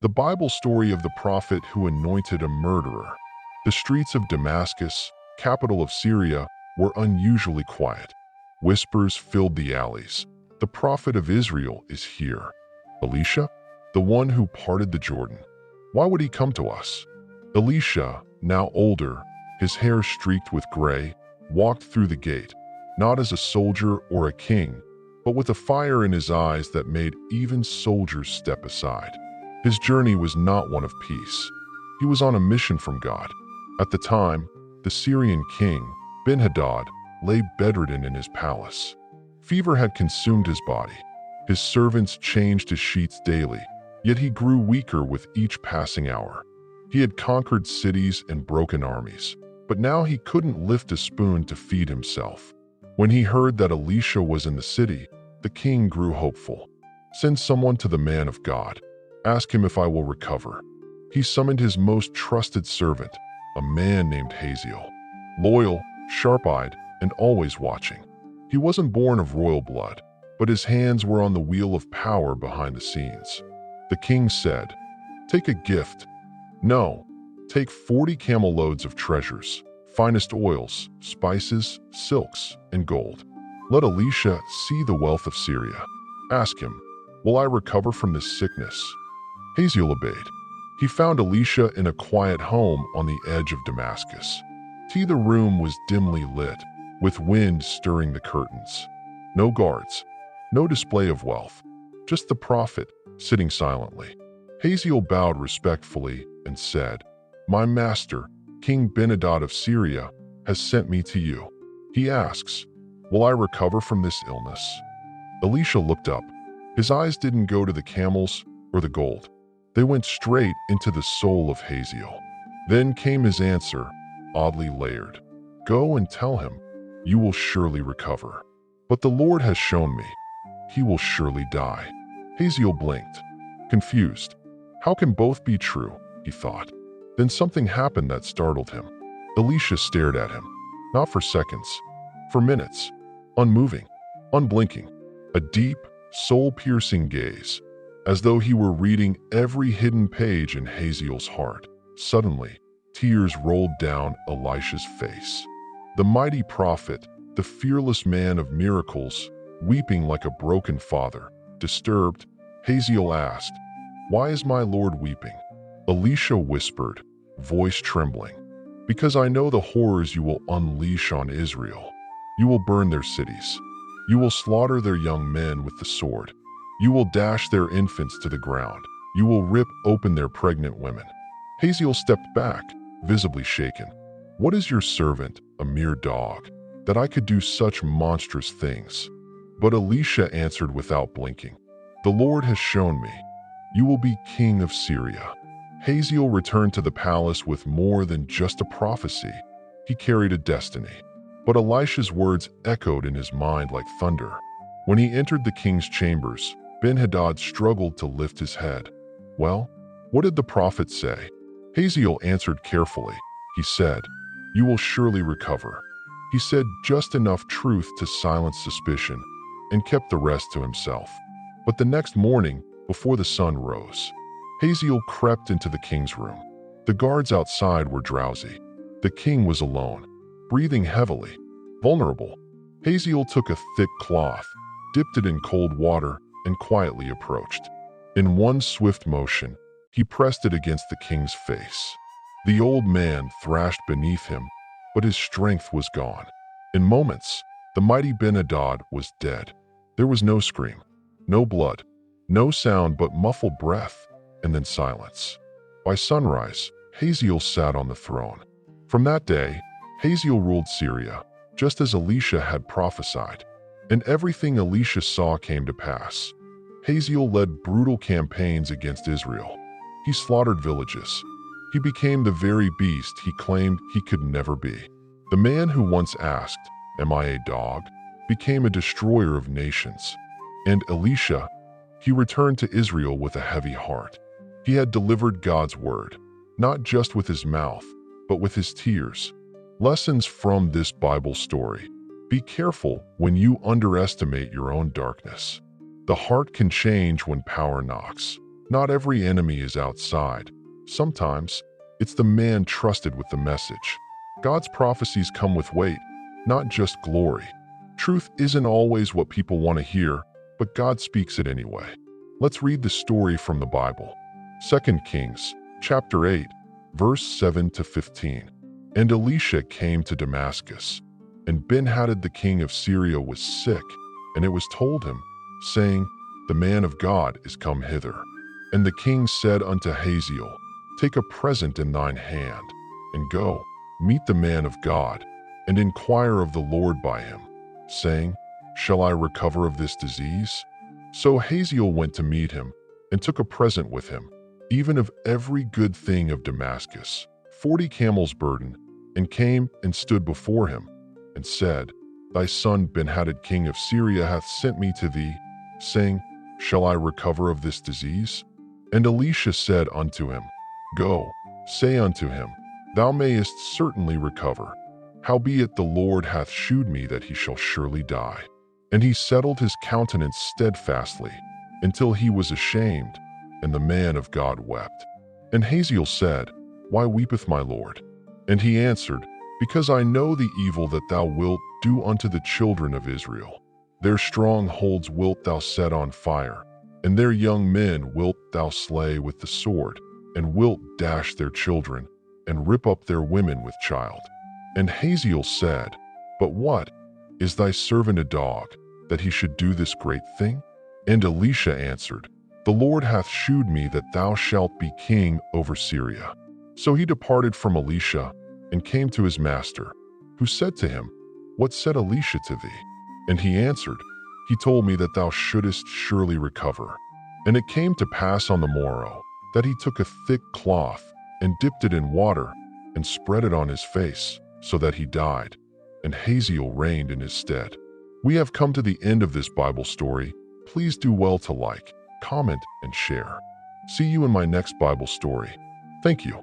the Bible story of the prophet who anointed a murderer. The streets of Damascus, capital of Syria, were unusually quiet. Whispers filled the alleys. The prophet of Israel is here. Elisha, the one who parted the Jordan. Why would he come to us? Elisha, now older, his hair streaked with gray, walked through the gate, not as a soldier or a king, but with a fire in his eyes that made even soldiers step aside. His journey was not one of peace. He was on a mission from God. At the time, the Syrian king, Ben-Hadad, lay bedridden in his palace. Fever had consumed his body. His servants changed his sheets daily, yet he grew weaker with each passing hour. He had conquered cities and broken armies, but now he couldn't lift a spoon to feed himself. When he heard that Elisha was in the city, the king grew hopeful. "Send someone to the man of God. Ask him if I will recover." He summoned his most trusted servant, a man named Hazael. Loyal, sharp-eyed, and always watching. He wasn't born of royal blood, but his hands were on the wheel of power behind the scenes. The king said, "Take a gift. No, take 40 camel loads of treasures, finest oils, spices, silks, and gold. Let Elisha see the wealth of Syria. Ask him, will I recover from this sickness?" Hazael obeyed. He found Elisha in a quiet home on the edge of Damascus. The room was dimly lit, with wind stirring the curtains. No guards, no display of wealth, just the prophet sitting silently. Hazael bowed respectfully and said, "My master, King Ben-Hadad of Syria, has sent me to you. He asks, will I recover from this illness?" Elisha looked up. His eyes didn't go to the camels or the gold. They went straight into the soul of Hazael. Then came his answer, oddly layered. "Go and tell him, you will surely recover. But the Lord has shown me, he will surely die." Hazael blinked, confused. How can both be true, he thought. Then something happened that startled him. Elisha stared at him, not for seconds, for minutes, unmoving, unblinking, a deep, soul-piercing gaze, as though he were reading every hidden page in Hazael's heart. Suddenly, tears rolled down Elisha's face. The mighty prophet, the fearless man of miracles, weeping like a broken father. Disturbed, Hazael asked, "Why is my Lord weeping?" Elisha whispered, voice trembling, "Because I know the horrors you will unleash on Israel. You will burn their cities. You will slaughter their young men with the sword. You will dash their infants to the ground. You will rip open their pregnant women." Hazael stepped back, visibly shaken. "What is your servant, a mere dog, that I could do such monstrous things?" But Elisha answered without blinking, "The Lord has shown me. You will be king of Syria." Hazael returned to the palace with more than just a prophecy. He carried a destiny. But Elisha's words echoed in his mind like thunder. When he entered the king's chambers, Ben-Hadad struggled to lift his head. "Well, what did the prophet say?" Hazael answered carefully. He said, "You will surely recover." He said just enough truth to silence suspicion and kept the rest to himself. But the next morning, before the sun rose, Hazael crept into the king's room. The guards outside were drowsy. The king was alone, breathing heavily, vulnerable. Hazael took a thick cloth, dipped it in cold water, and quietly approached. In one swift motion, he pressed it against the king's face. The old man thrashed beneath him, but his strength was gone. In moments, the mighty Ben-Hadad was dead. There was no scream, no blood, no sound but muffled breath, and then silence. By sunrise, Hazael sat on the throne. From that day, Hazael ruled Syria, just as Elisha had prophesied. And everything Elisha saw came to pass. Hazael led brutal campaigns against Israel. He slaughtered villages. He became the very beast he claimed he could never be. The man who once asked, "Am I a dog?" became a destroyer of nations. And Elisha, he returned to Israel with a heavy heart. He had delivered God's word, not just with his mouth, but with his tears. Lessons from this Bible story. Be careful when you underestimate your own darkness. The heart can change when power knocks. Not every enemy is outside. Sometimes, it's the man trusted with the message. God's prophecies come with weight, not just glory. Truth isn't always what people want to hear, but God speaks it anyway. Let's read the story from the Bible. 2 Kings, chapter 8, verse 7 to 15. And Elisha came to Damascus, and Ben-Hadad the king of Syria was sick, and it was told him, saying, The man of God is come hither. And the king said unto Hazael, Take a present in thine hand, and go, meet the man of God, and inquire of the Lord by him, saying, Shall I recover of this disease? So Hazael went to meet him, and took a present with him, even of every good thing of Damascus, 40 camels' burden, and came and stood before him, and said, Thy son Ben-Hadad king of Syria hath sent me to thee, saying, Shall I recover of this disease? And Elisha said unto him, Go, say unto him, Thou mayest certainly recover. Howbeit the Lord hath shewed me that he shall surely die. And he settled his countenance steadfastly, until he was ashamed, and the man of God wept. And Hazael said, Why weepeth my Lord? And he answered, Because I know the evil that thou wilt do unto the children of Israel. Their strongholds wilt thou set on fire, and their young men wilt thou slay with the sword, and wilt dash their children, and rip up their women with child. And Hazael said, But what? Is thy servant a dog, that he should do this great thing? And Elisha answered, The Lord hath shewed me that thou shalt be king over Syria. So he departed from Elisha, and came to his master, who said to him, What said Elisha to thee? And he answered, He told me that thou shouldest surely recover. And it came to pass on the morrow, that he took a thick cloth, and dipped it in water, and spread it on his face, so that he died. And Hazael reigned in his stead. We have come to the end of this Bible story. Please do well to like, comment, and share. See you in my next Bible story. Thank you.